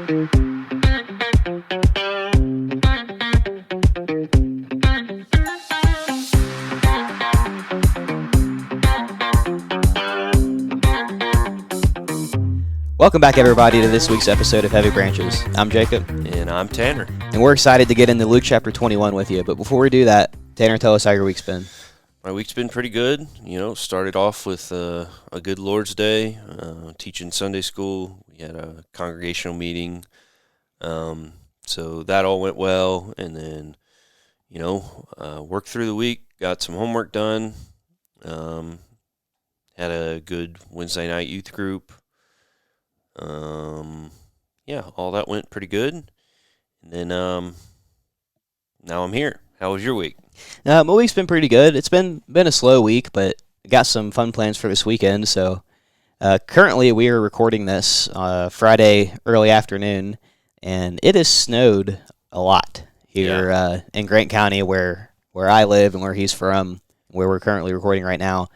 Welcome back, everybody, to this week's episode of Heavy Branches. I'm Jacob. And I'm Tanner. And we're excited to get into Luke chapter 21 with you. But before we do that, Tanner, tell us how your week's been. My week's been pretty good. Started off with a good Lord's Day, teaching Sunday school. We had a congregational meeting. So that all went well. And then, worked through the week, got some homework done. Had a good Wednesday night youth group. All that went pretty good. And then now I'm here. How was your week? My week's been pretty good. It's been a slow week, but got some fun plans for this weekend. So currently we are recording this Friday early afternoon, and it has snowed a lot here in Grant County where I live and where he's from, where we're currently recording right now.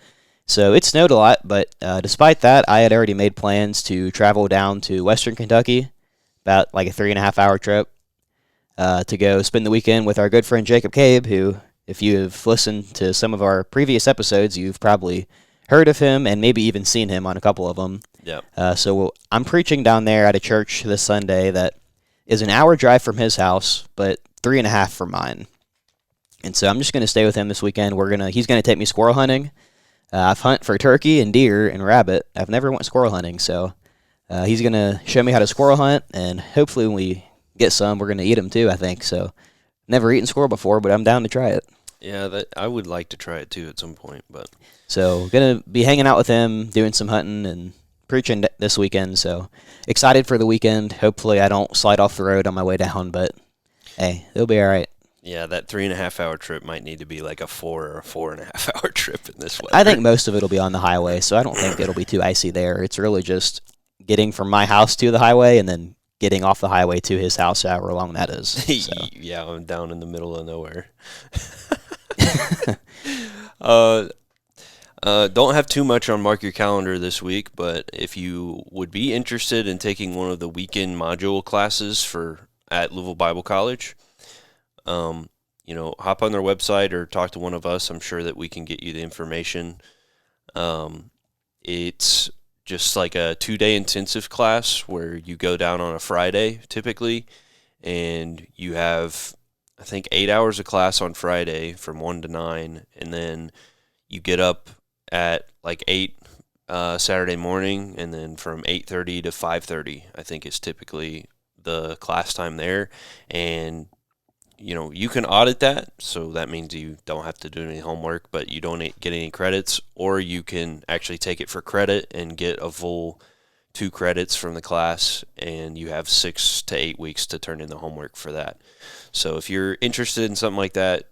So it snowed a lot, but despite that, I had already made plans to travel down to Western Kentucky, about like a 3.5-hour trip, to go spend the weekend with our good friend Jacob Cabe, who, if you have listened to some of our previous episodes, you've probably heard of him and maybe even seen him on a couple of them. Yeah. So I'm preaching down there at a church this Sunday that is an hour drive from his house, but 3.5 from mine. And so I'm just going to stay with him this weekend. He's going to take me squirrel hunting. I've hunted for turkey and deer and rabbit. I've never went squirrel hunting, so he's going to show me how to squirrel hunt, and hopefully when we get some, we're going to eat them too, I think. So never eaten squirrel before, but I'm down to try it. Yeah, I would like to try it too at some point. So going to be hanging out with him, doing some hunting and preaching this weekend, so excited for the weekend. Hopefully I don't slide off the road on my way down, but hey, it'll be all right. Yeah, that 3.5-hour trip might need to be like a 4 or a 4.5-hour trip in this weather. I think most of it will be on the highway, so I don't think it'll be too icy there. It's really just getting from my house to the highway and then getting off the highway to his house, however long that is. So. Yeah, I'm down in the middle of nowhere. Don't have too much on Mark Your Calendar this week, but if you would be interested in taking one of the weekend module classes at Louisville Bible College, hop on their website or talk to one of us. I'm sure that we can get you the information. It's just like a 2-day intensive class where you go down on a Friday typically, and you have, I think, 8 hours of class on Friday from 1 to 9, and then you get up at like 8 Saturday morning, and then from 8:30 to 5:30, I think is typically the class time there, and you can audit that, so that means you don't have to do any homework, but you don't get any credits, or you can actually take it for credit and get a full 2 credits from the class, and you have 6 to 8 weeks to turn in the homework for that. So if you're interested in something like that,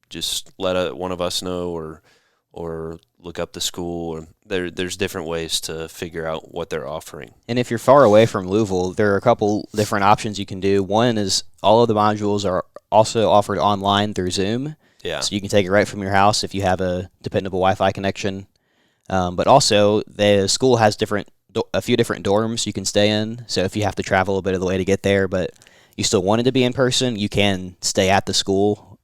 just let one of us know, or look up the school. There's different ways to figure out what they're offering. And if you're far away from Louisville, there are a couple different options you can do. One is all of the modules are also offered online through Zoom. Yeah. So you can take it right from your house if you have a dependable Wi-Fi connection. But also, the school has a few different dorms you can stay in. So if you have to travel a bit of the way to get there, but you still wanted to be in person, you can stay at the school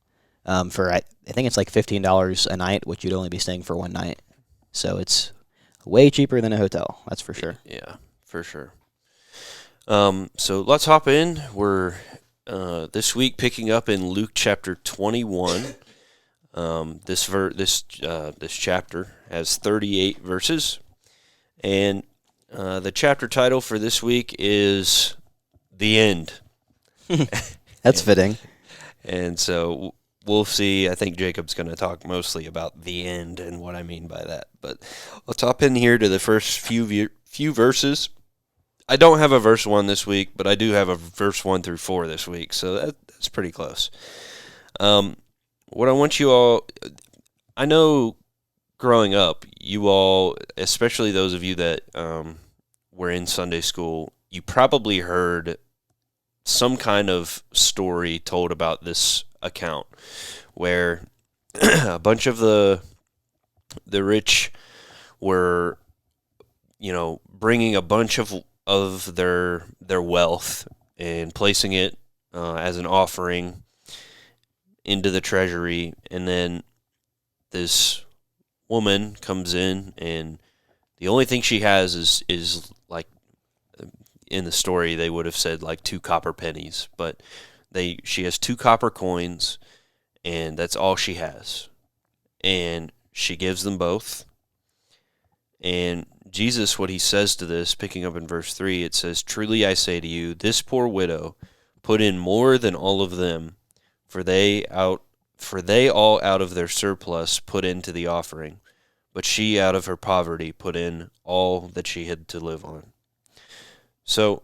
for, I think it's like $15 a night, which you'd only be staying for one night. So it's way cheaper than a hotel, that's for sure. Yeah, for sure. So let's hop in. We're this week picking up in Luke chapter 21. This chapter has 38 verses, and the chapter title for this week is "The End." That's fitting. And so we'll see. I think Jacob's going to talk mostly about the end and what I mean by that. But let's hop in here to the first few verses. I don't have a verse 1 this week, but I do have a verse 1 through 4 this week, so that's pretty close. What I want you all, I know growing up, you all, especially those of you that were in Sunday school, you probably heard some kind of story told about this account where a bunch of the rich were, bringing a bunch of of their wealth and placing it as an offering into the treasury, and then this woman comes in, and the only thing she has is like, in the story they would have said like 2 copper pennies, but she has 2 copper coins, and that's all she has. And she gives them both. And Jesus, what he says to this, picking up in verse 3, it says, "Truly I say to you, this poor widow put in more than all of them, for they all out of their surplus put into the offering, but she out of her poverty put in all that she had to live on." So,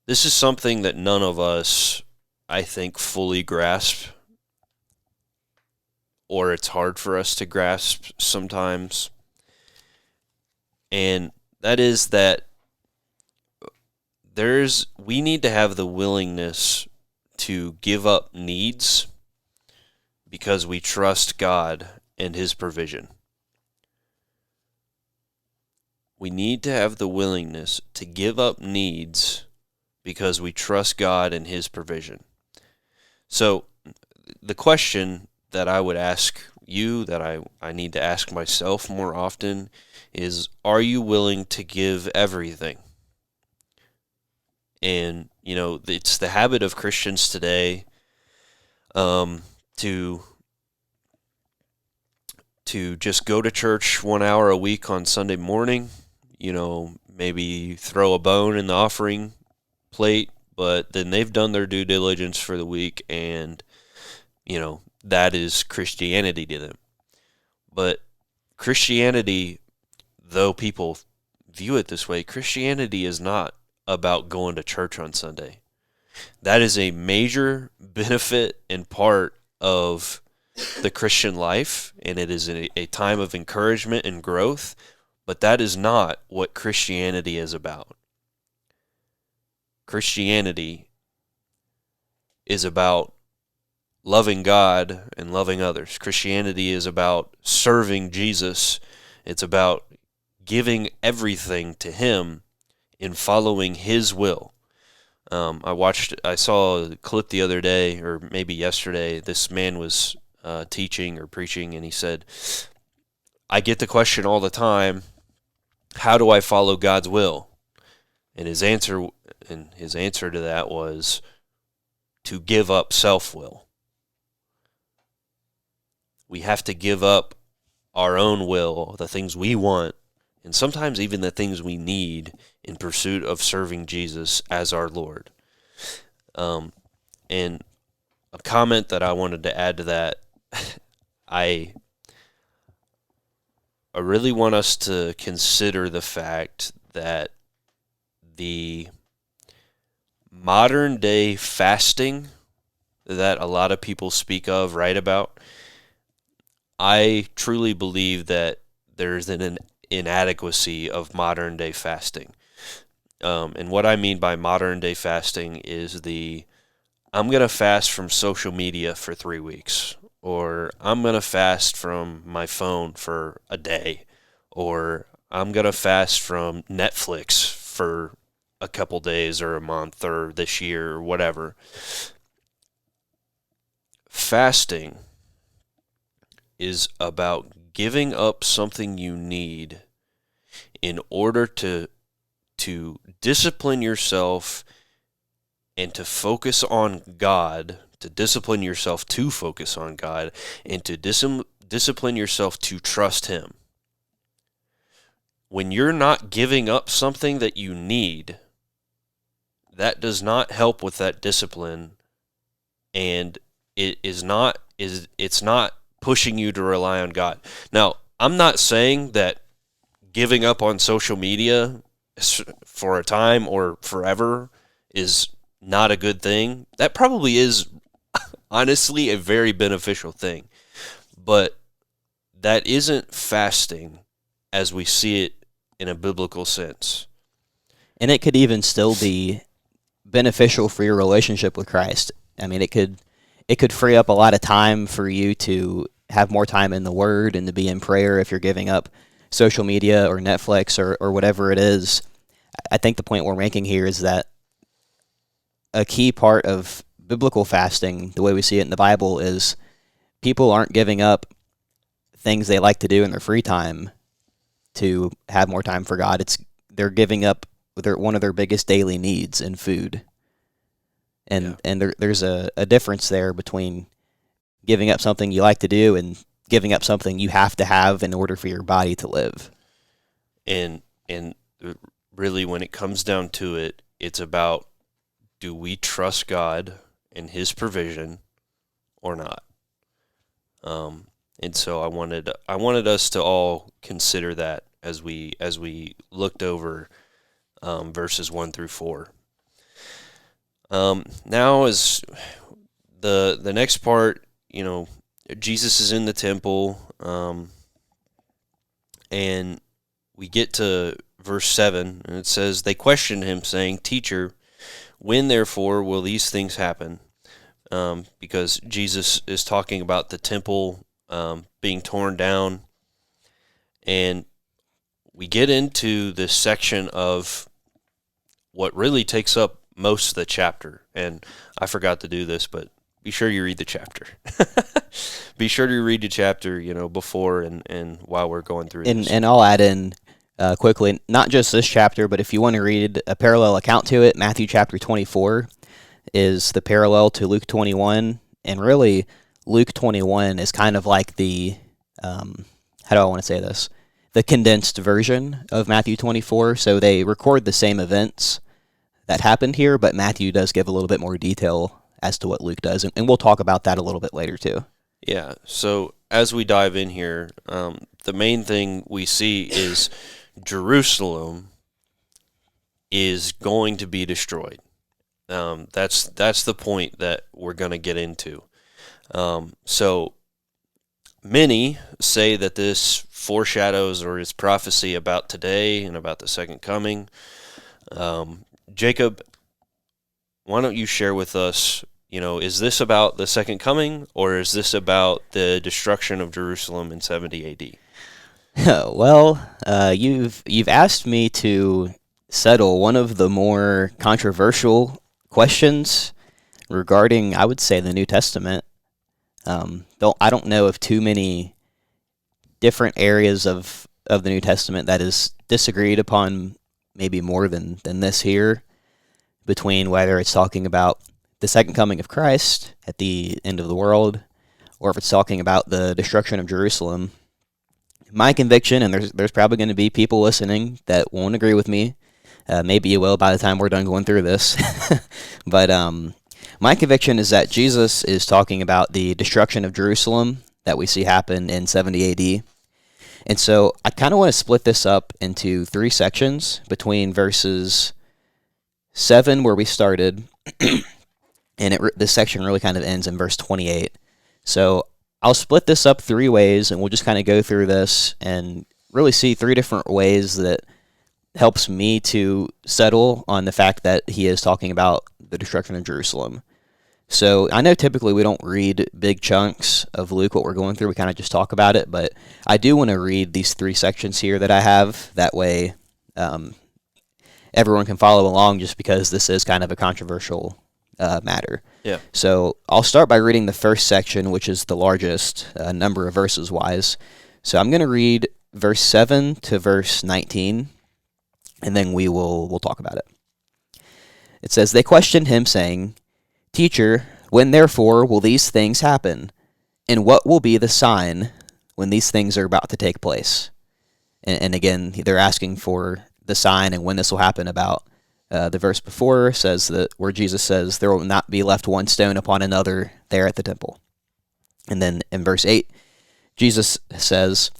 this is something that none of us, I think, fully grasp, or it's hard for us to grasp sometimes. And that is that we need to have the willingness to give up needs because we trust God and His provision. We need to have the willingness to give up needs because we trust God and His provision. So the question that I would ask you, that I need to ask myself more often, is, are you willing to give everything? And, it's the habit of Christians today to just go to church 1 hour a week on Sunday morning, maybe throw a bone in the offering plate, but then they've done their due diligence for the week, and, that is Christianity to them. But Christianity, though people view it this way, Christianity is not about going to church on Sunday. That is a major benefit and part of the Christian life, and it is a time of encouragement and growth, but that is not what Christianity is about. Christianity is about loving God and loving others. Christianity is about serving Jesus. It's about giving everything to Him in following His will. I saw a clip the other day, or maybe yesterday. This man was teaching or preaching, and he said, "I get the question all the time, how do I follow God's will?" And his answer to that was to give up self-will. We have to give up our own will, the things we want, and sometimes even the things we need, in pursuit of serving Jesus as our Lord. And a comment that I wanted to add to that, I really want us to consider the fact that the modern day fasting that a lot of people speak of, write about, I truly believe that there's an inadequacy of modern day fasting. And what I mean by modern day fasting is I'm going to fast from social media for 3 weeks, or I'm going to fast from my phone for a day, or I'm going to fast from Netflix for a couple days or a month or this year or whatever. Fasting is about giving up something you need in order to discipline yourself and to focus on God, to discipline yourself to focus on God, and to discipline yourself to trust Him. When you're not giving up something that you need, that does not help with that discipline, and it's not pushing you to rely on God. Now, I'm not saying that giving up on social media for a time or forever is not a good thing. That probably is, honestly, a very beneficial thing. But that isn't fasting as we see it in a biblical sense. And it could even still be beneficial for your relationship with Christ. I mean, it could free up a lot of time for you to have more time in the Word and to be in prayer if you're giving up social media or Netflix or whatever it is. I think the point we're making here is that a key part of biblical fasting, the way we see it in the Bible, is people aren't giving up things they like to do in their free time to have more time for God. They're giving up one of their biggest daily needs in food. And there's a difference there between giving up something you like to do and giving up something you have to have in order for your body to live. And really, when it comes down to it, it's about, do we trust God and His provision or not? And so I wanted us to all consider that as we looked over verses 1 through 4. Now is the next part. Jesus is in the temple, and we get to verse 7, and it says, "They questioned him, saying, 'Teacher, when therefore will these things happen?'" Because Jesus is talking about the temple being torn down, and we get into this section of what really takes up most of the chapter. And I forgot to do this, but be sure you read the chapter. Be sure to read the chapter, before and while we're going through this. And I'll add in quickly, not just this chapter, but if you want to read a parallel account to it, Matthew chapter 24 is the parallel to Luke 21, and really Luke 21 is kind of like the, how do I want to say this? The condensed version of Matthew 24. So they record the same events that happened here, but Matthew does give a little bit more detail as to what Luke does, and we'll talk about that a little bit later too. Yeah, so as we dive in here, the main thing we see is Jerusalem is going to be destroyed. That's the point that we're going to get into. So many say that this foreshadows or is prophecy about today and about the second coming. Jacob, why don't you share with us, is this about the second coming, or is this about the destruction of Jerusalem in 70 AD? Well, you've asked me to settle one of the more controversial questions regarding, I would say, the New Testament. I don't know of too many different areas of the New Testament that is disagreed upon, maybe more than this here, between whether it's talking about the second coming of Christ at the end of the world, or if it's talking about the destruction of Jerusalem. My conviction, and there's probably going to be people listening that won't agree with me. Maybe you will by the time we're done going through this. But my conviction is that Jesus is talking about the destruction of Jerusalem that we see happen in 70 AD. And so I kind of want to split this up into 3 sections between verses 7, where we started, and this section really kind of ends in verse 28. So I'll split this up 3 ways, and we'll just kind of go through this and really see 3 different ways that helps me to settle on the fact that he is talking about the destruction of Jerusalem. So I know typically we don't read big chunks of Luke, what we're going through. We kind of just talk about it, but I do want to read these 3 sections here that I have. That way everyone can follow along, just because this is kind of a controversial matter. Yeah. So I'll start by reading the first section, which is the largest number of verses wise. So I'm going to read verse 7 to verse 19, and then we'll talk about it. It says, "They questioned him, saying, 'Teacher, when therefore will these things happen? And what will be the sign when these things are about to take place?'" And again, they're asking for the sign and when this will happen. About the verse before says that, where Jesus says, "There will not be left one stone upon another there at the temple." And then in verse 8, Jesus says,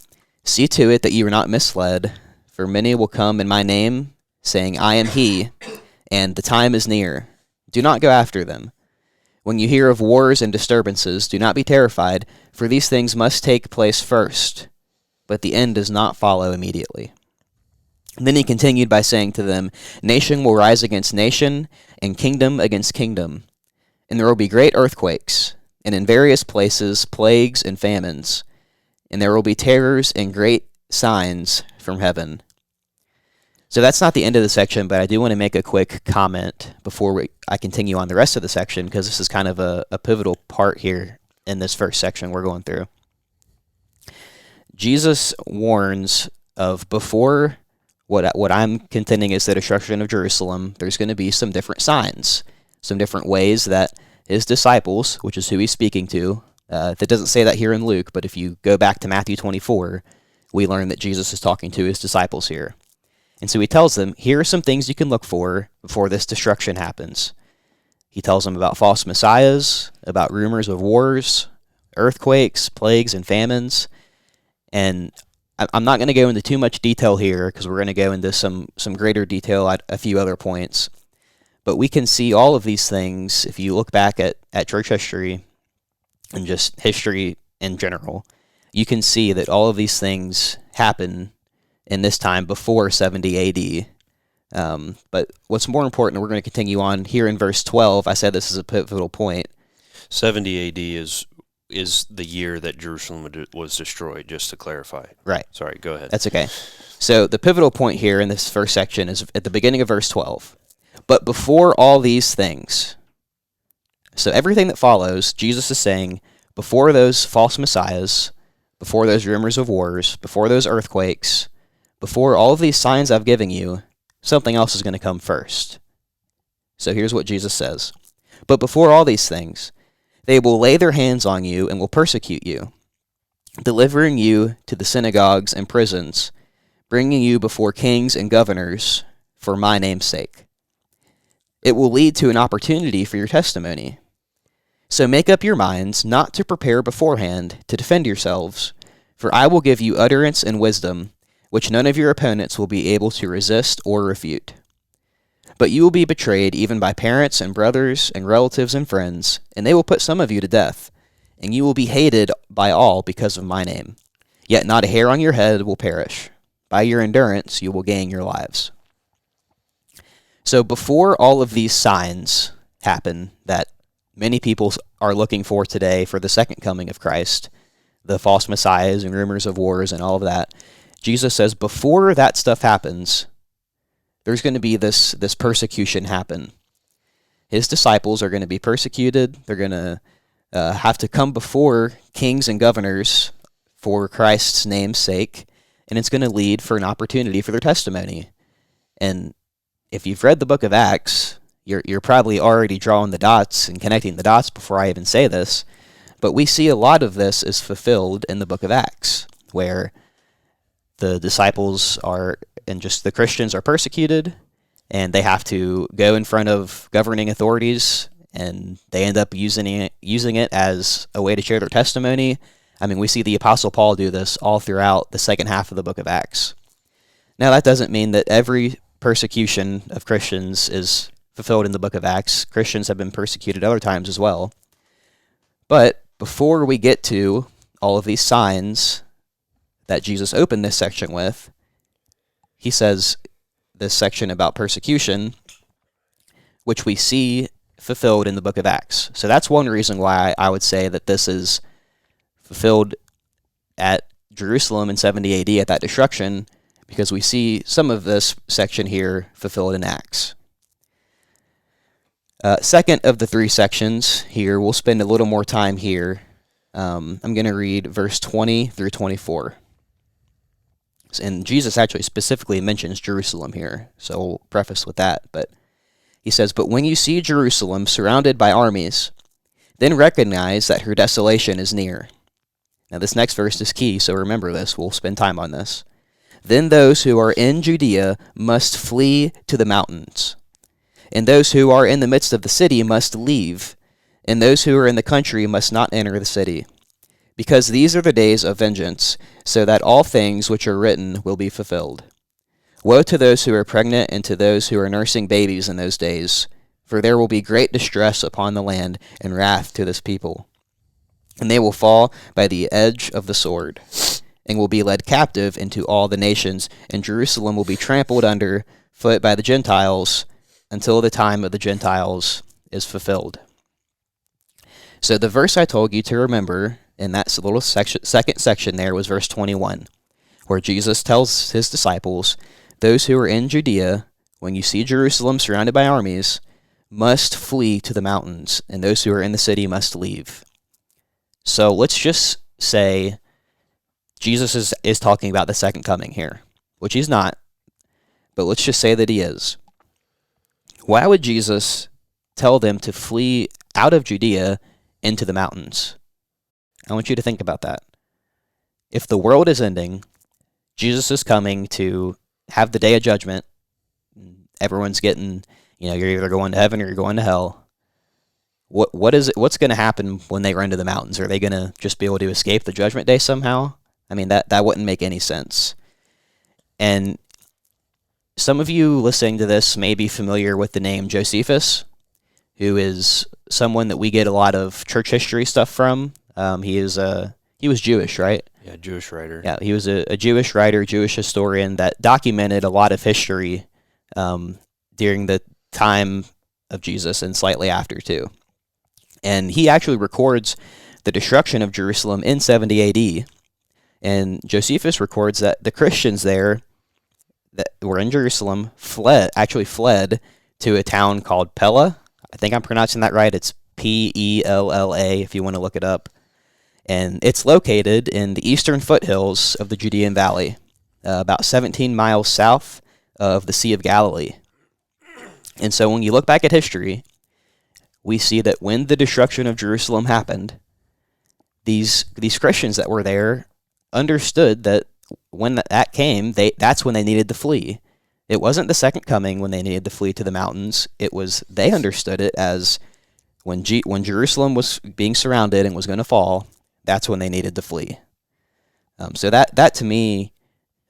"See to it that you are not misled, for many will come in my name, saying, 'I am he,' and the time is near. Do not go after them. When you hear of wars and disturbances, do not be terrified, for these things must take place first, but the end does not follow immediately." And then he continued by saying to them, "Nation will rise against nation, and kingdom against kingdom. And there will be great earthquakes, and in various places plagues and famines. And there will be terrors in great signs from heaven. So that's not the end of the section, but I do want to make a quick comment before I continue on the rest of the section, because this is kind of a pivotal part here in this first section we're going through. Jesus warns of before what I'm contending is the destruction of Jerusalem, there's going to be some different signs, some different ways that his disciples, which is who he's speaking to, that doesn't say that here in Luke, but if you go back to Matthew 24, we learn that Jesus is talking to his disciples here. And so he tells them, here are some things you can look for before this destruction happens. He tells them about false messiahs, about rumors of wars, earthquakes, plagues, and famines. And I'm not going to go into too much detail here because we're going to go into some greater detail at a few other points. But we can see all of these things if you look back at church history and just history in general. You can see that all of these things happen in this time before 70 AD. But what's more important, we're going to continue on here in verse 12. I said this is a pivotal point. 70 AD is the year that Jerusalem was destroyed, just to clarify. Right. Sorry, go ahead. That's okay. So the pivotal point here in this first section is at the beginning of verse 12. But before all these things, so everything that follows, Jesus is saying, before those false messiahs, before those rumors of wars, before those earthquakes, before all of these signs I've given you, something else is going to come first. So here's what Jesus says. But before all these things, they will lay their hands on you and will persecute you, delivering you to the synagogues and prisons, bringing you before kings and governors for my name's sake. It will lead to an opportunity for your testimony. So make up your minds not to prepare beforehand to defend yourselves, for I will give you utterance and wisdom, which none of your opponents will be able to resist or refute. But you will be betrayed even by parents and brothers and relatives and friends, and they will put some of you to death, and you will be hated by all because of my name. Yet not a hair on your head will perish. By your endurance you will gain your lives. So before all of these signs happen that many people are looking for today for the second coming of Christ, the false messiahs and rumors of wars and all of that, Jesus says before that stuff happens, there's going to be this persecution happen. His disciples are going to be persecuted. They're going to have to come before kings and governors for Christ's name's sake, and it's going to lead for an opportunity for their testimony. And if you've read the book of Acts, you're probably already drawing the dots and connecting the dots before I even say this, but we see a lot of this is fulfilled in the book of Acts, where the disciples are, and just the Christians are persecuted, and they have to go in front of governing authorities, and they end up using it as a way to share their testimony. I mean, we see the Apostle Paul do this all throughout the second half of the book of Acts. Now, that doesn't mean that every persecution of Christians is fulfilled in the book of Acts. Christians have been persecuted other times as well. But before we get to all of these signs that Jesus opened this section with, he says this section about persecution, which we see fulfilled in the book of Acts. So that's one reason why I would say that this is fulfilled at Jerusalem in 70 AD at that destruction, because we see some of this section here fulfilled in Acts. Second of the three sections here, we'll spend a little more time here. I'm going to read verse 20 through 24. And Jesus actually specifically mentions Jerusalem here, so we'll preface with that. But he says, "But when you see Jerusalem surrounded by armies, then recognize that her desolation is near." Now this next verse is key, so remember this. We'll spend time on this. "Then those who are in Judea must flee to the mountains, and those who are in the midst of the city must leave, and those who are in the country must not enter the city. Because these are the days of vengeance, so that all things which are written will be fulfilled. Woe to those who are pregnant and to those who are nursing babies in those days, for there will be great distress upon the land and wrath to this people. And they will fall by the edge of the sword, and will be led captive into all the nations, and Jerusalem will be trampled under foot by the Gentiles until the time of the Gentiles is fulfilled." So the verse I told you to remember in that little second section there was verse 21. where Jesus tells his disciples, those who are in Judea, when you see Jerusalem surrounded by armies, must flee to the mountains, and those who are in the city must leave. So let's just say Jesus is talking about the second coming here, which he's not, but let's just say that he is. Why would Jesus tell them to flee out of Judea into the mountains? I want you to think about that. If the world is ending, Jesus is coming to have the day of judgment. Everyone's getting, you're either going to heaven or you're going to hell. What's going to happen when they run to the mountains? Are they going to just be able to escape the judgment day somehow? I mean, that wouldn't make any sense. And some of you listening to this may be familiar with the name Josephus, who is someone that we get a lot of church history stuff from. He was Jewish, right? Yeah, Jewish writer. Yeah, he was a Jewish writer, Jewish historian that documented a lot of history during the time of Jesus and slightly after too. And he actually records the destruction of Jerusalem in 70 AD. And Josephus records that the Christians there that were in Jerusalem fled to a town called Pella. I think I'm pronouncing that right. It's Pella if you want to look it up. And it's located in the eastern foothills of the Judean Valley, about 17 miles south of the Sea of Galilee. And so when you look back at history, we see that when the destruction of Jerusalem happened, these Christians that were there understood that when that came, that's when they needed to flee. It wasn't the second coming when they needed to flee to the mountains. It was, they understood it as when Jerusalem was being surrounded and was going to fall, that's when they needed to flee. So that to me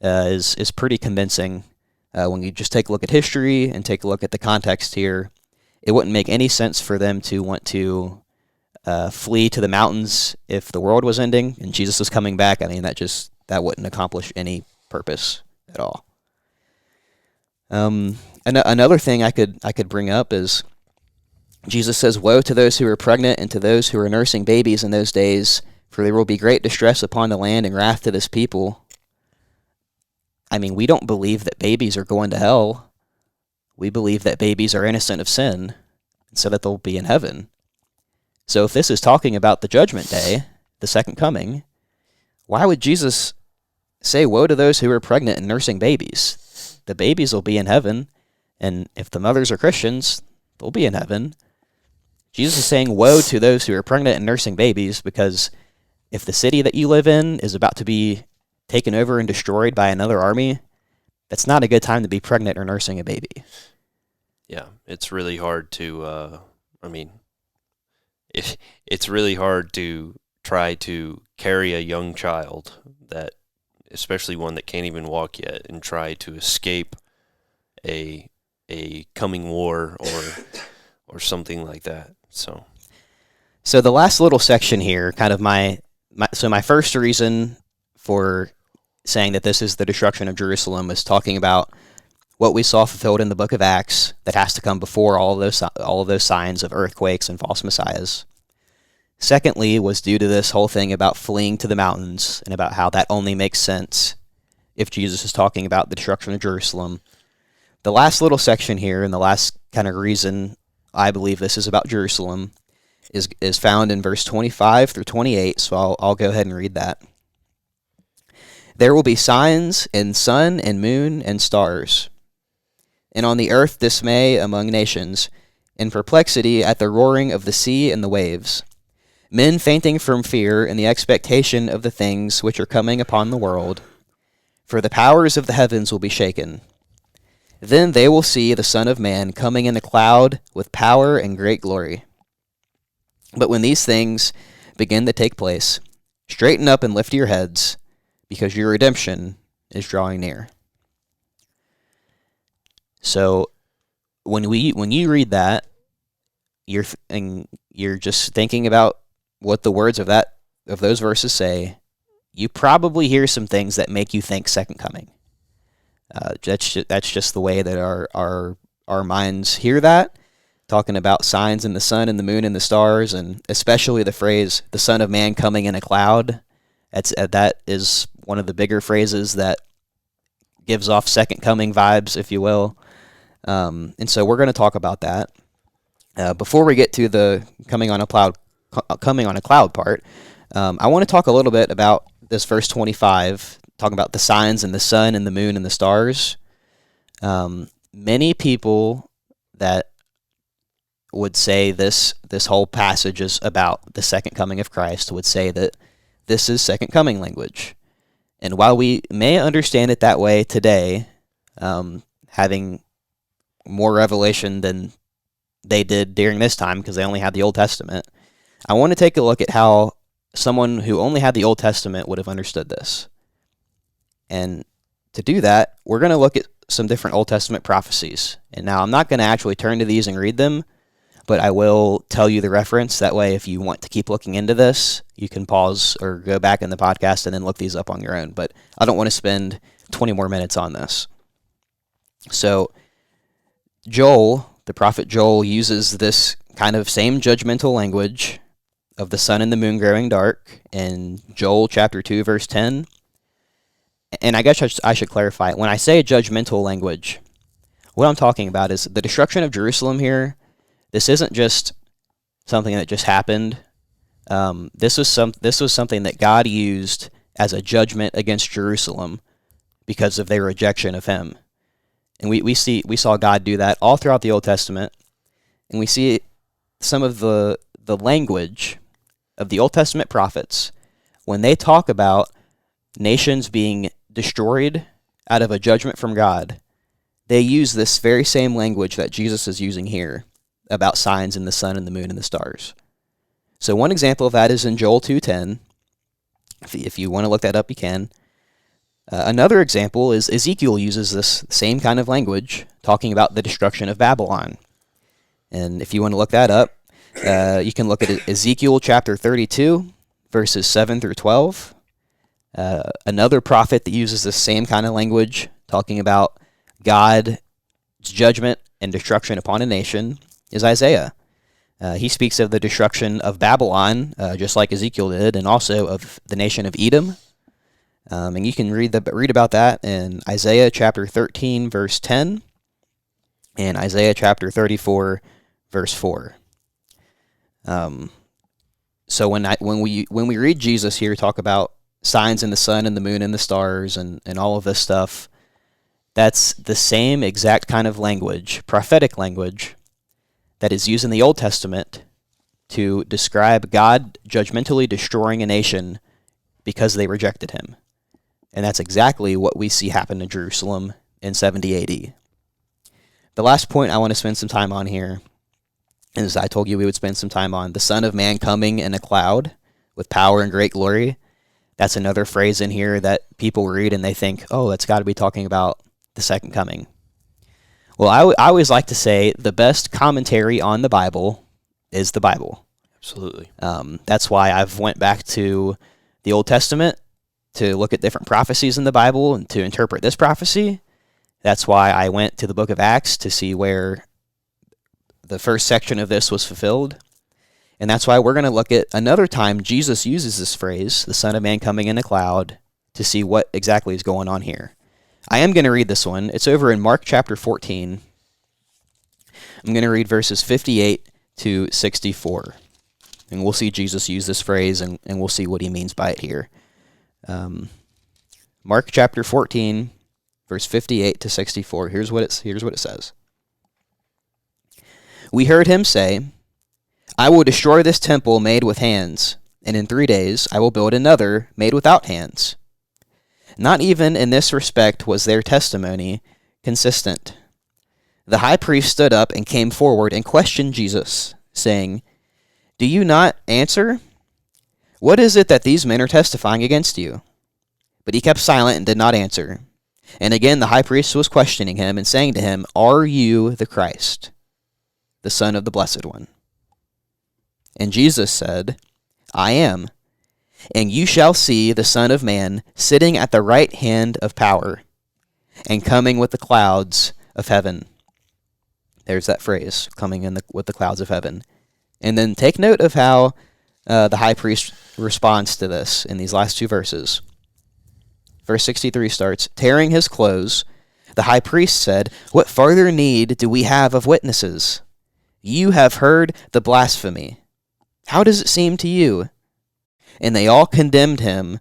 is pretty convincing. When you just take a look at history and take a look at the context here, it wouldn't make any sense for them to want to flee to the mountains if the world was ending and Jesus was coming back. I mean, that wouldn't accomplish any purpose at all. Another thing I could bring up is Jesus says, "Woe to those who are pregnant and to those who are nursing babies in those days, for there will be great distress upon the land and wrath to this people." I mean, we don't believe that babies are going to hell. We believe that babies are innocent of sin, and so that they'll be in heaven. So if this is talking about the judgment day, the second coming, why would Jesus say, "Woe to those who are pregnant and nursing babies"? The babies will be in heaven, and if the mothers are Christians, they'll be in heaven. Jesus is saying, "Woe to those who are pregnant and nursing babies," because if the city that you live in is about to be taken over and destroyed by another army, that's not a good time to be pregnant or nursing a baby. Yeah, it's really hard to, it's really hard to try to carry a young child, that, especially one that can't even walk yet, and try to escape a coming war or something like that. So the last little section here, kind of my first reason for saying that this is the destruction of Jerusalem is talking about what we saw fulfilled in the book of Acts that has to come before all of those signs of earthquakes and false messiahs. Secondly, was due to this whole thing about fleeing to the mountains and about how that only makes sense if Jesus is talking about the destruction of Jerusalem. The last little section here, and the last kind of reason I believe this is about Jerusalem, is found in verse 25 through 28, so I'll go ahead and read that. "There will be signs in sun and moon and stars, and on the earth dismay among nations, and perplexity at the roaring of the sea and the waves, men fainting from fear in the expectation of the things which are coming upon the world, for the powers of the heavens will be shaken. Then they will see the Son of Man coming in a cloud with power and great glory. But when these things begin to take place, straighten up and lift your heads, because your redemption is drawing near." So when you read that, you're just thinking about what the words of those verses say. You probably hear some things that make you think second coming. That's just the way that our minds hear that, talking about signs in the sun and the moon and the stars, and especially the phrase "the Son of Man coming in a cloud." That is one of the bigger phrases that gives off second coming vibes, if you will. And so we're going to talk about that. Before we get to the coming on a cloud part, I want to talk a little bit about this verse 25, talking about the signs and the sun and the moon and the stars. Many people that would say this whole passage is about the second coming of Christ would say that this is second coming language. And while we may understand it that way today, having more revelation than they did during this time because they only had the Old Testament, I want to take a look at how someone who only had the Old Testament would have understood this. And to do that, we're going to look at some different Old Testament prophecies. And now I'm not going to actually turn to these and read them, but I will tell you the reference. That way, if you want to keep looking into this, you can pause or go back in the podcast and then look these up on your own. But I don't want to spend 20 more minutes on this. So Joel, the prophet Joel, uses this kind of same judgmental language of the sun and the moon growing dark in Joel chapter 2, verse 10. And I guess I should clarify it. When I say judgmental language, what I'm talking about is the destruction of Jerusalem here. This isn't just something that just happened. This was something that God used as a judgment against Jerusalem because of their rejection of Him. And we saw God do that all throughout the Old Testament, and we see some of the language of the Old Testament prophets when they talk about nations being destroyed out of a judgment from God. They use this very same language that Jesus is using here about signs in the sun and the moon and the stars. So one example of that is in Joel 2:10. If you want to look that up, you can. Another example is Ezekiel uses this same kind of language, talking about the destruction of Babylon. And if you want to look that up, you can look at Ezekiel chapter 32, verses 7 through 12. Another prophet that uses the same kind of language, talking about God's judgment and destruction upon a nation, is Isaiah. He speaks of the destruction of Babylon, just like Ezekiel did, and also of the nation of Edom. And you can read about that in Isaiah chapter 13, verse 10, and Isaiah chapter 34, verse 4. So when we read Jesus here talk about signs in the sun and the moon and the stars and all of this stuff, that's the same exact kind of language, prophetic language, that is used in the Old Testament to describe God judgmentally destroying a nation because they rejected Him. And that's exactly what we see happen in Jerusalem in 70 AD. The last point I want to spend some time on here is, I told you we would spend some time on the Son of Man coming in a cloud with power and great glory. That's another phrase in here that people read and they think, oh, that's got to be talking about the second coming. Well, I always like to say the best commentary on the Bible is the Bible. Absolutely. That's why I've went back to the Old Testament to look at different prophecies in the Bible and to interpret this prophecy. That's why I went to the book of Acts to see where the first section of this was fulfilled. And that's why we're going to look at another time Jesus uses this phrase, the Son of Man coming in a cloud, to see what exactly is going on here. I am going to read this one. It's over in Mark chapter 14. I'm going to read verses 58 to 64. And we'll see Jesus use this phrase, and we'll see what He means by it here. Mark chapter 14, verse 58 to 64. Here's what it says. We heard Him say, I will destroy this temple made with hands, and in 3 days I will build another made without hands. Not even in this respect was their testimony consistent. The high priest stood up and came forward and questioned Jesus, saying, Do you not answer? What is it that these men are testifying against you? But he kept silent and did not answer. And again the high priest was questioning him and saying to him, Are you the Christ, the Son of the Blessed One? And Jesus said, I am. And you shall see the Son of Man sitting at the right hand of power, and coming with the clouds of heaven. There's that phrase, coming with the clouds of heaven. And then take note of how the high priest responds to this in these last two verses. Verse 63 starts, tearing his clothes, the high priest said, "What further need do we have of witnesses? You have heard the blasphemy. How does it seem to you?" And they all condemned him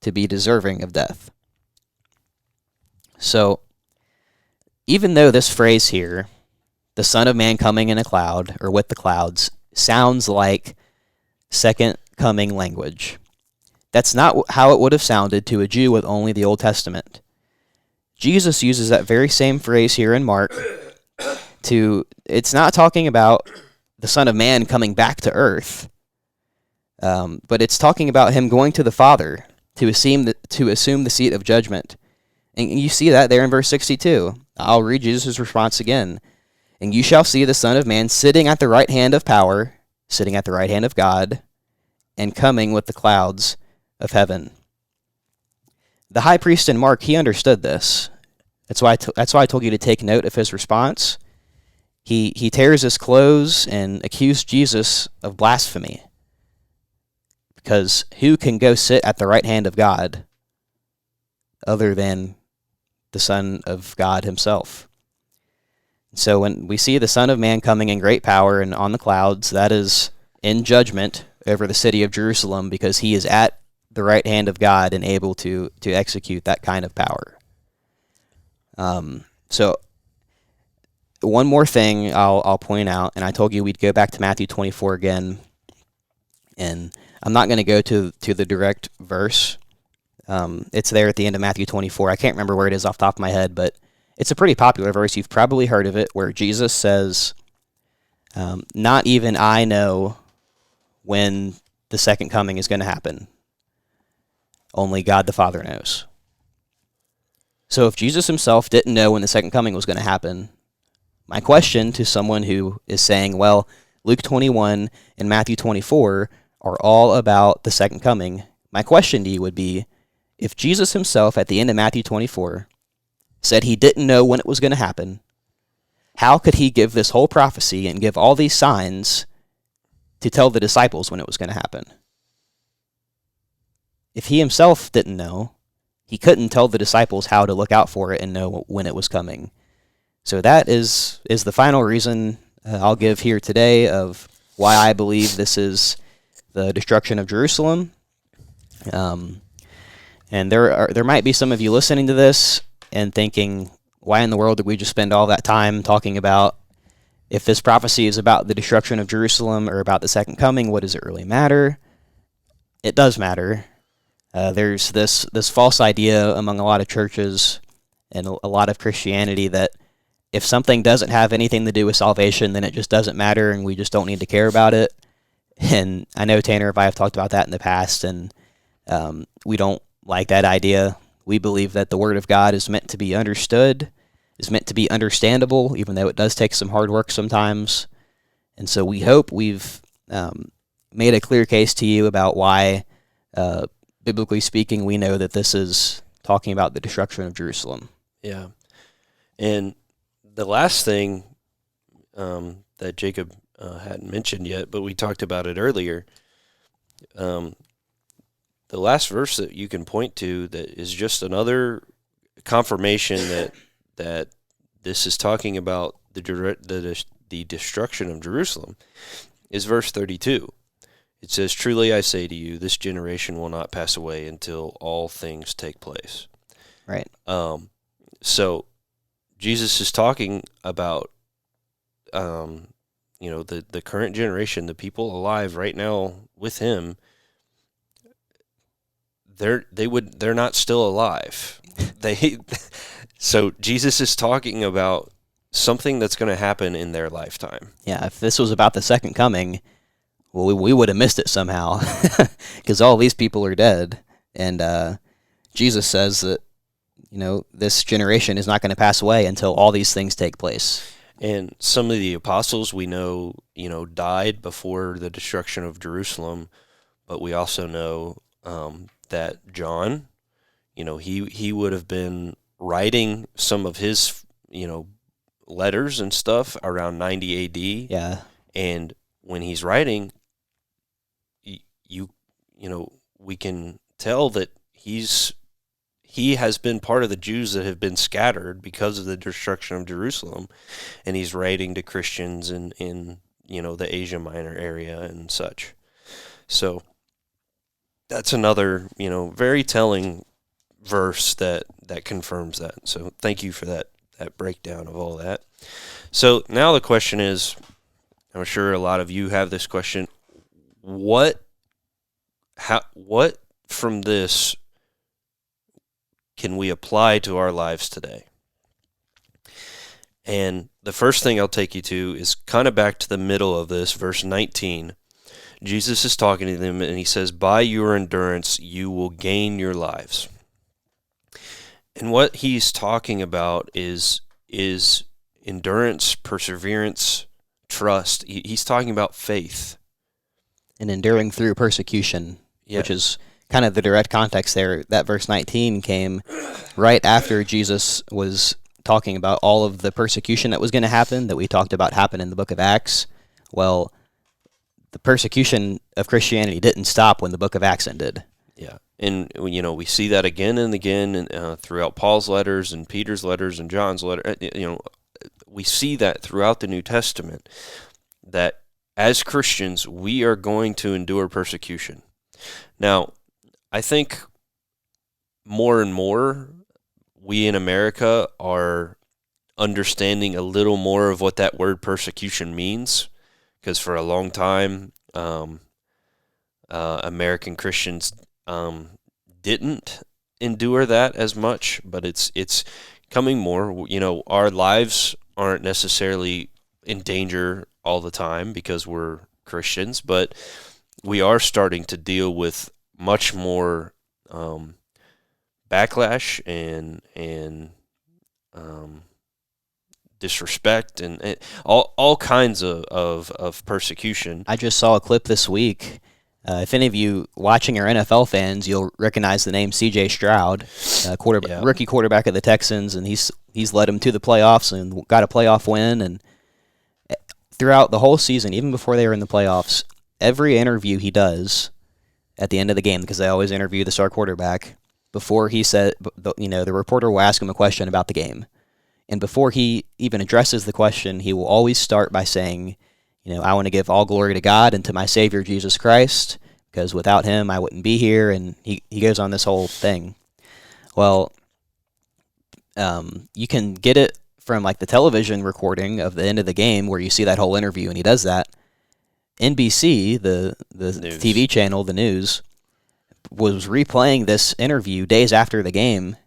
to be deserving of death. So, even though this phrase here, the Son of Man coming in a cloud, or with the clouds, sounds like second coming language, that's not how it would have sounded to a Jew with only the Old Testament. Jesus uses that very same phrase here in Mark it's not talking about the Son of Man coming back to earth, but it's talking about him going to the Father to assume the seat of judgment. And you see that there in verse 62. I'll read Jesus' response again. "And you shall see the Son of Man sitting at the right hand of power," sitting at the right hand of God, "and coming with the clouds of heaven." The high priest in Mark, he understood this. That's why I told you to take note of his response. He tears his clothes and accused Jesus of blasphemy. Because who can go sit at the right hand of God other than the Son of God himself? So when we see the Son of Man coming in great power and on the clouds, that is in judgment over the city of Jerusalem, because he is at the right hand of God and able to execute that kind of power. So one more thing I'll point out, and I told you we'd go back to Matthew 24 again, and I'm not going to go to the direct verse. It's there at the end of Matthew 24. I can't remember where it is off the top of my head, but it's a pretty popular verse. You've probably heard of it, where Jesus says, "Not even I know when the second coming is going to happen. Only God the Father knows." So if Jesus himself didn't know when the second coming was going to happen, my question to someone who is saying, well, Luke 21 and Matthew 24 are all about the second coming, my question to you would be, if Jesus himself at the end of Matthew 24 said he didn't know when it was going to happen, how could he give this whole prophecy and give all these signs to tell the disciples when it was going to happen? If he himself didn't know, he couldn't tell the disciples how to look out for it and know when it was coming. So that is the final reason I'll give here today of why I believe this is the destruction of Jerusalem. And there might be some of you listening to this and thinking, why in the world did we just spend all that time talking about if this prophecy is about the destruction of Jerusalem or about the second coming, what does it really matter? It does matter. There's this false idea among a lot of churches and a lot of Christianity that if something doesn't have anything to do with salvation, then it just doesn't matter and we just don't need to care about it. And I know Tanner and I have talked about that in the past, and we don't like that idea. We believe that the Word of God is meant to be understood, is meant to be understandable, even though it does take some hard work sometimes. And so we hope we've made a clear case to you about why, biblically speaking, we know that this is talking about the destruction of Jerusalem. Yeah. And the last thing that Jacob hadn't mentioned yet, but we talked about it earlier, the last verse that you can point to that is just another confirmation that this is talking about the destruction of Jerusalem is verse 32. It says, "Truly I say to you, this generation will not pass away until all things take place." Right. So Jesus is talking about, the current generation, the people alive right now with him. They're not still alive. So Jesus is talking about something that's going to happen in their lifetime. Yeah, if this was about the second coming, well, we would have missed it somehow, because all these people are dead, and Jesus says that this generation is not going to pass away until all these things take place. And some of the apostles we know, died before the destruction of Jerusalem, but we also know that John, he would have been writing some of his, letters and stuff around 90 AD. Yeah. And when he's writing, we can tell that he has been part of the Jews that have been scattered because of the destruction of Jerusalem, and he's writing to Christians in the Asia Minor area and such. So that's another very telling verse that confirms that. So thank you for that breakdown of all that. So now the question is, I'm sure a lot of you have this question: what from this can we apply to our lives today? And the first thing I'll take you to is kind of back to the middle of this, verse 19. Jesus is talking to them, and he says, "By your endurance, you will gain your lives." And what he's talking about is endurance, perseverance, trust. He's talking about faith. And enduring through persecution, which is kind of the direct context there. That verse 19 came right after Jesus was talking about all of the persecution that was going to happen, that we talked about happen in the book of Acts. Well, the persecution of Christianity didn't stop when the book of Acts ended. Yeah, and we see that again and again throughout Paul's letters and Peter's letters and John's letter. We see that throughout the New Testament, that as Christians we are going to endure persecution. Now, I think more and more we in America are understanding a little more of what that word persecution means, because for a long time American Christians didn't endure that as much, but it's coming more. Our lives aren't necessarily in danger all the time because we're Christians, but we are starting to deal with much more backlash and disrespect and all kinds of persecution. I just saw a clip this week. If any of you watching are NFL fans, you'll recognize the name C.J. Stroud, rookie quarterback of the Texans, and he's led them to the playoffs and got a playoff win. And throughout the whole season, even before they were in the playoffs, every interview he does at the end of the game, because they always interview the star quarterback, before he said, the reporter will ask him a question about the game. And before he even addresses the question, he will always start by saying, I want to give all glory to God and to my Savior, Jesus Christ, because without him, I wouldn't be here. And he goes on this whole thing. Well, you can get it from like the television recording of the end of the game where you see that whole interview, and he does that. NBC, the TV channel, the news, was replaying this interview days after the game,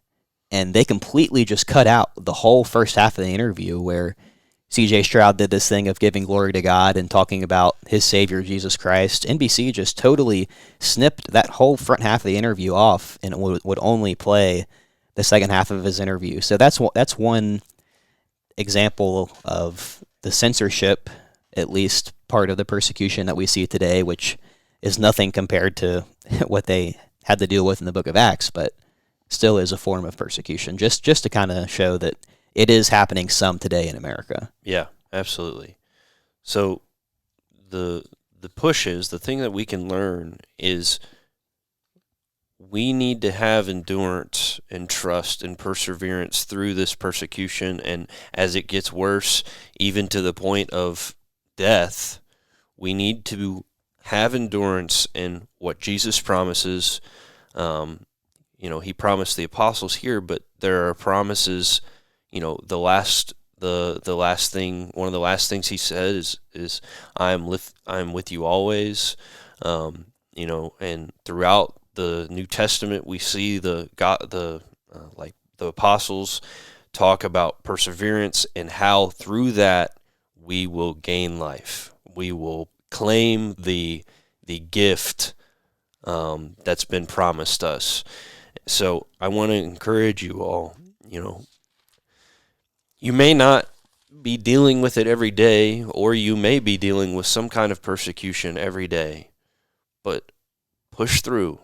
and they completely just cut out the whole first half of the interview where C.J. Stroud did this thing of giving glory to God and talking about his Savior, Jesus Christ. NBC just totally snipped that whole front half of the interview off and would only play the second half of his interview. So that's one example of the censorship, at least part of the persecution that we see today, which is nothing compared to what they had to deal with in the book of Acts, but still is a form of persecution, just to kind of show that it is happening some today in America. Yeah, absolutely. So the thing that we can learn is we need to have endurance and trust and perseverance through this persecution, and as it gets worse, even to the point of death, we need to have endurance in what Jesus promises. He promised the apostles here, but there are promises. The last thing, one of the last things he said is I am with you always. And throughout the New Testament, we see the apostles talk about perseverance and how through that we will gain life. We will claim the gift that's been promised us. So I want to encourage you all. You may not be dealing with it every day, or you may be dealing with some kind of persecution every day, but push through.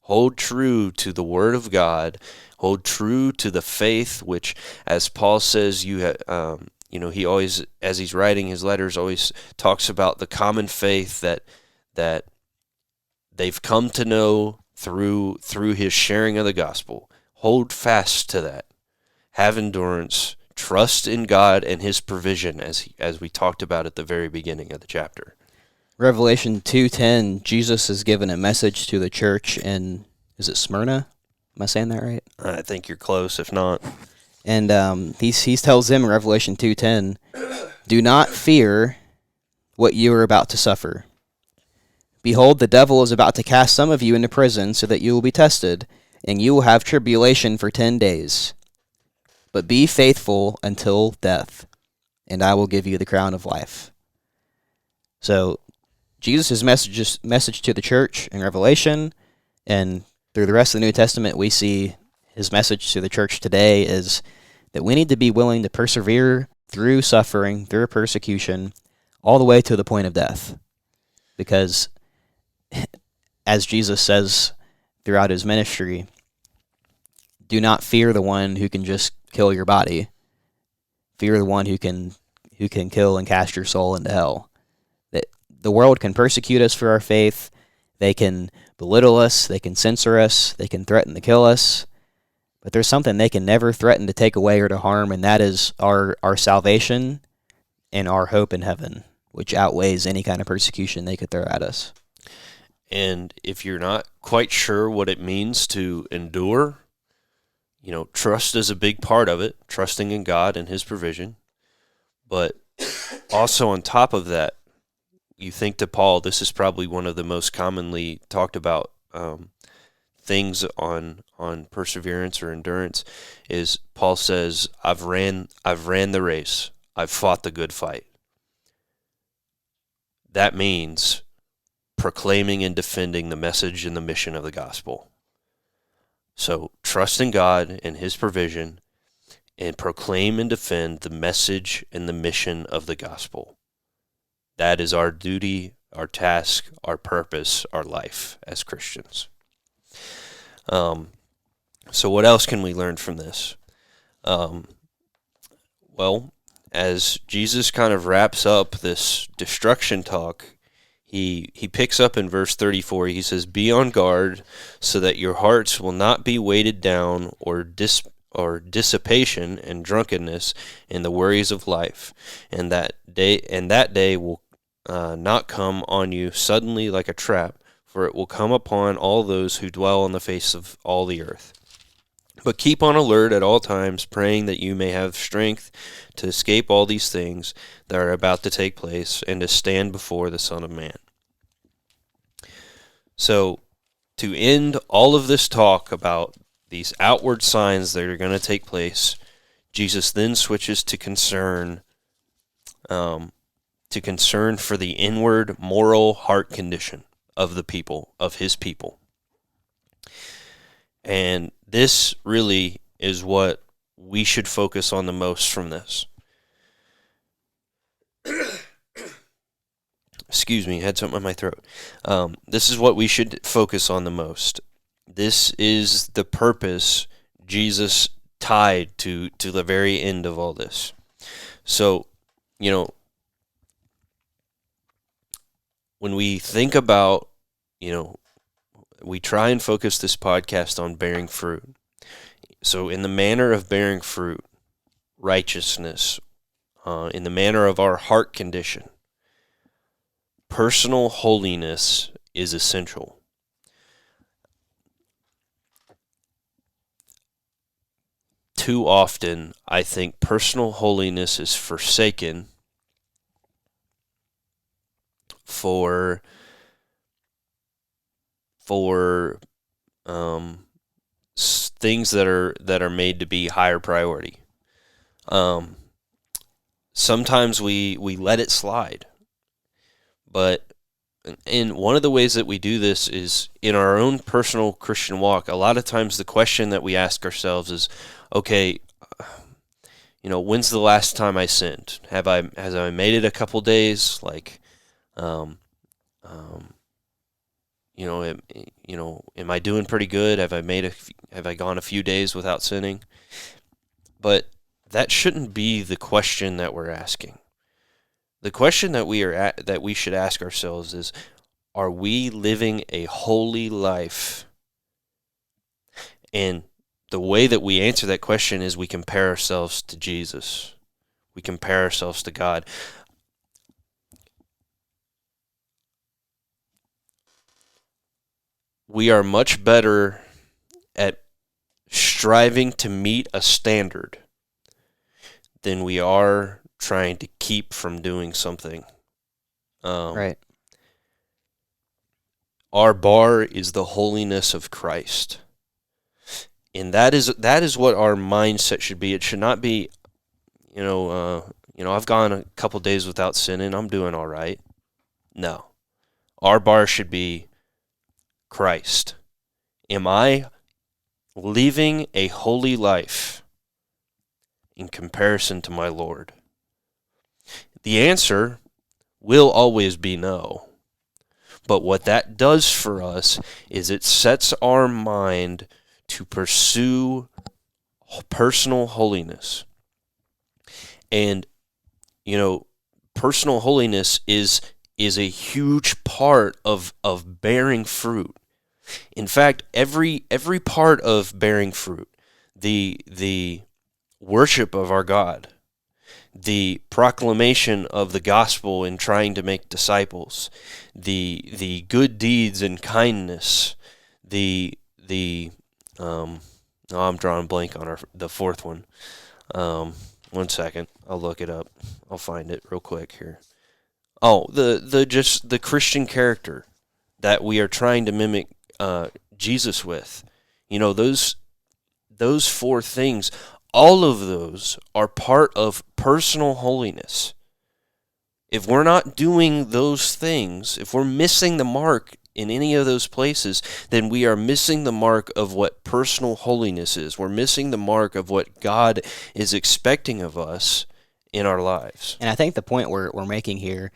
Hold true to the Word of God. Hold true to the faith, which, as Paul says, he always, as he's writing his letters, always talks about the common faith that they've come to know through his sharing of the gospel. Hold fast to that. Have endurance. Trust in God and his provision, as we talked about at the very beginning of the chapter. Revelation 2:10, Jesus is given a message to the church in, is it Smyrna? Am I saying that right? I think you're close, if not. And he tells them in Revelation 2:10, do not fear what you are about to suffer. Behold, the devil is about to cast some of you into prison so that you will be tested, and you will have tribulation for 10 days. But be faithful until death, and I will give you the crown of life. So Jesus' message to the church in Revelation, and through the rest of the New Testament, we see his message to the church today is that we need to be willing to persevere through suffering, through persecution, all the way to the point of death. Because, as Jesus says throughout his ministry, do not fear the one who can just kill your body. Fear the one who can kill and cast your soul into hell. That the world can persecute us for our faith. They can belittle us. They can censor us. They can threaten to kill us. But there's something they can never threaten to take away or to harm, and that is our salvation and our hope in heaven, which outweighs any kind of persecution they could throw at us. And if you're not quite sure what it means to endure, trust is a big part of it, trusting in God and his provision. But also on top of that, you think to Paul, this is probably one of the most commonly talked about things on perseverance or endurance, is Paul says, I've ran the race, I've fought the good fight. That means proclaiming and defending the message and the mission of the gospel. So trust in God and his provision, and proclaim and defend the message and the mission of the gospel. That is our duty, our task, our purpose, our life as Christians. So what else can we learn from this? Well, as Jesus kind of wraps up this destruction talk, he picks up in verse 34. He says, be on guard so that your hearts will not be weighted down or dissipation and drunkenness and the worries of life, and that day will not come on you suddenly like a trap, for it will come upon all those who dwell on the face of all the earth. But keep on alert at all times, praying that you may have strength to escape all these things that are about to take place and to stand before the Son of Man. So, to end all of this talk about these outward signs that are going to take place, Jesus then switches to concern for the inward moral heart condition of the people, of his people. And this really is what we should focus on the most from this. Excuse me, I had something in my throat. This is what we should focus on the most. This is the purpose Jesus tied to the very end of all this. So, when we think about, we try and focus this podcast on bearing fruit. So in the manner of bearing fruit, righteousness, in the manner of our heart condition, personal holiness is essential. Too often, I think personal holiness is forsaken for things that are made to be higher priority. Sometimes we let it slide, but one of the ways that we do this is in our own personal Christian walk. A lot of times the question that we ask ourselves is, okay, when's the last time I sinned? Has I made it a couple days? Am I doing pretty good? Have I gone a few days without sinning? But that shouldn't be the question that we're asking. The question that we should ask ourselves is, are we living a holy life? And the way that we answer that question is we compare ourselves to Jesus. We compare ourselves to God. We are much better at striving to meet a standard than we are trying to keep from doing something. Right. Our bar is the holiness of Christ. And that is what our mindset should be. It should not be, I've gone a couple days without sinning, I'm doing all right. No. Our bar should be Christ. Am I living a holy life in comparison to my Lord? The answer will always be no. But what that does for us is it sets our mind to pursue personal holiness. And, personal holiness is a huge part of bearing fruit. In fact, every part of bearing fruit, the worship of our God, the proclamation of the gospel and trying to make disciples, the good deeds and kindness, I'm drawing a blank on the fourth one. 1 second, I'll look it up. I'll find it real quick here. Oh, the Christian character that we are trying to mimic Jesus with. Those four things, all of those are part of personal holiness. If we're not doing those things, if we're missing the mark in any of those places, then we are missing the mark of what personal holiness is. We're missing the mark of what God is expecting of us in our lives. And I think the point we're making here,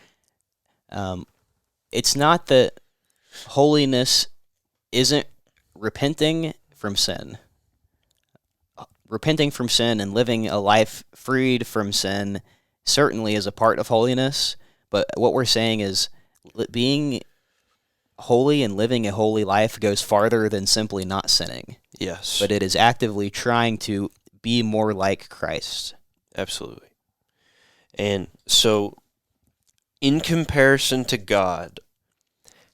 it's not that holiness isn't repenting from sin. Repenting from sin and living a life freed from sin certainly is a part of holiness, but what we're saying is being holy and living a holy life goes farther than simply not sinning. Yes. But it is actively trying to be more like Christ. Absolutely. And so, in comparison to God,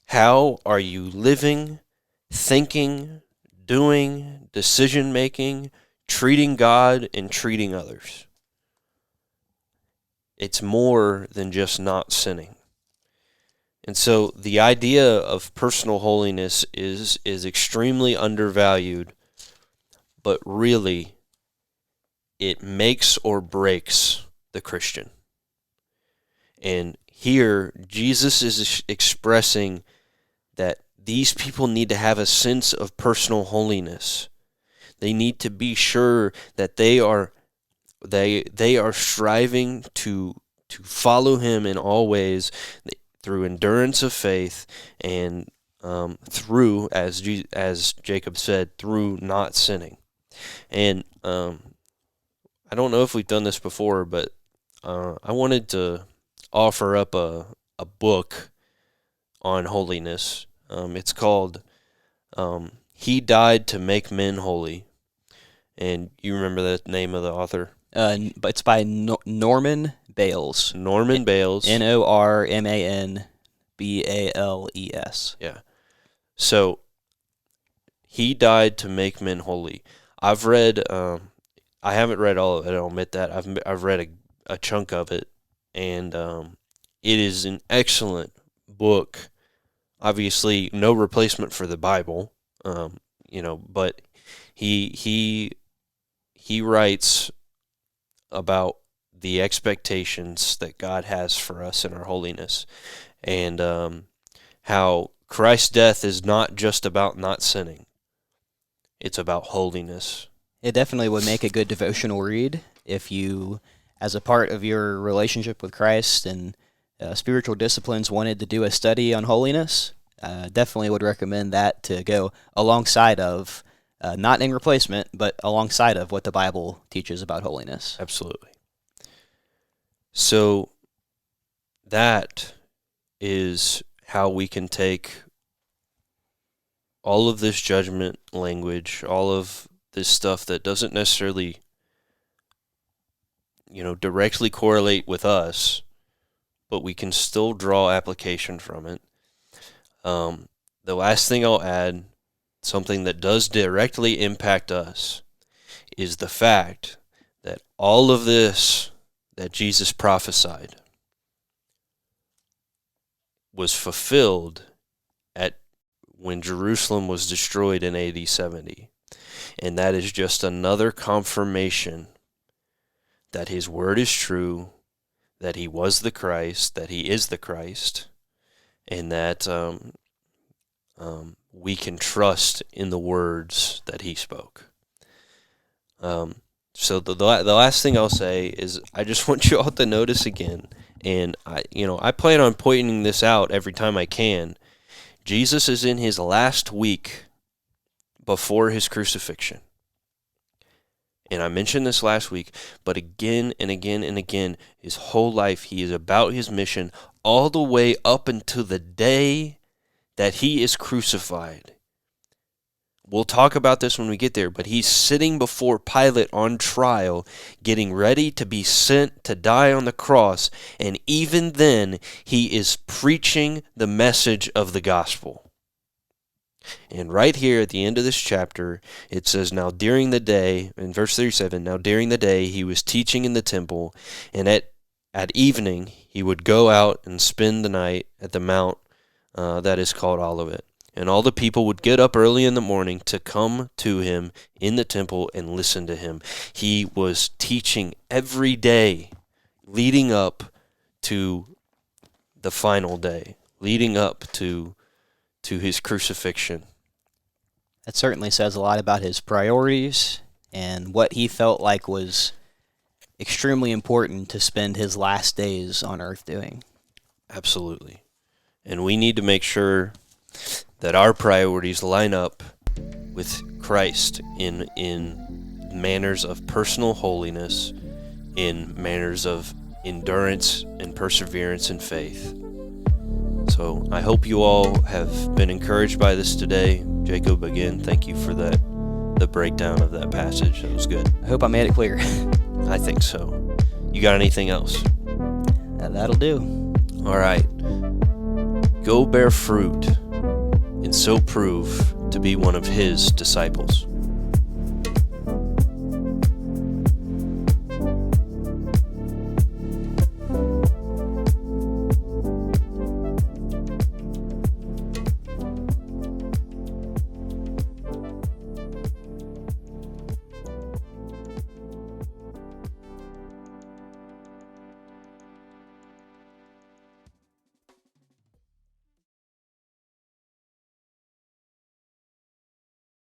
how are you living, thinking, doing, decision-making, treating God, and treating others? It's more than just not sinning. And so the idea of personal holiness is extremely undervalued, but really it makes or breaks the Christian. And here Jesus is expressing that these people need to have a sense of personal holiness. They need to be sure that they are striving to follow him in all ways, through endurance of faith, and through, as Jacob said, through not sinning. And I don't know if we've done this before, but I wanted to offer up a book on holiness. It's called He Died to Make Men Holy. And you remember the name of the author? But it's by Norman Bales. Norman Bales. Normanbales. Yeah. So, He Died to Make Men Holy. I've read, I haven't read all of it, I'll admit that. I've read a chunk of it, and it is an excellent book. Obviously, no replacement for the Bible, but he writes about the expectations that God has for us in our holiness, and how Christ's death is not just about not sinning. It's about holiness. It definitely would make a good devotional read if you, as a part of your relationship with Christ and spiritual disciplines, wanted to do a study on holiness. Definitely would recommend that to go alongside of, not in replacement, but alongside of what the Bible teaches about holiness. Absolutely. So that is how we can take all of this judgment language, all of this stuff that doesn't necessarily, directly correlate with us, but we can still draw application from it. The last thing I'll add, something that does directly impact us, is the fact that all of this that Jesus prophesied was fulfilled when Jerusalem was destroyed in AD 70. And that is just another confirmation that his word is true, that he was the Christ, that he is the Christ, and that we can trust in the words that he spoke. So the last thing I'll say is I just want you all to notice again, and I plan on pointing this out every time I can. Jesus is in his last week before his crucifixion. And I mentioned this last week, but again and again and again, his whole life he is about his mission all the way up until the day that he is crucified. We'll talk about this when we get there, but he's sitting before Pilate on trial, getting ready to be sent to die on the cross, and even then, he is preaching the message of the gospel. And right here at the end of this chapter, it says, now during the day, in verse 37, now during the day he was teaching in the temple, and at evening he would go out and spend the night at the mount that is called Olivet. And all the people would get up early in the morning to come to him in the temple and listen to him. He was teaching every day leading up to the final day, leading up to his crucifixion. That certainly says a lot about his priorities and what he felt like was extremely important to spend his last days on earth doing. Absolutely. And we need to make sure that our priorities line up with Christ in manners of personal holiness, in manners of endurance and perseverance and faith. So I hope you all have been encouraged by this today. Jacob, again, thank you for the breakdown of that passage. That was good. I hope I made it clear. I think so. You got anything else? That'll do. All right. Go bear fruit and so prove to be one of his disciples.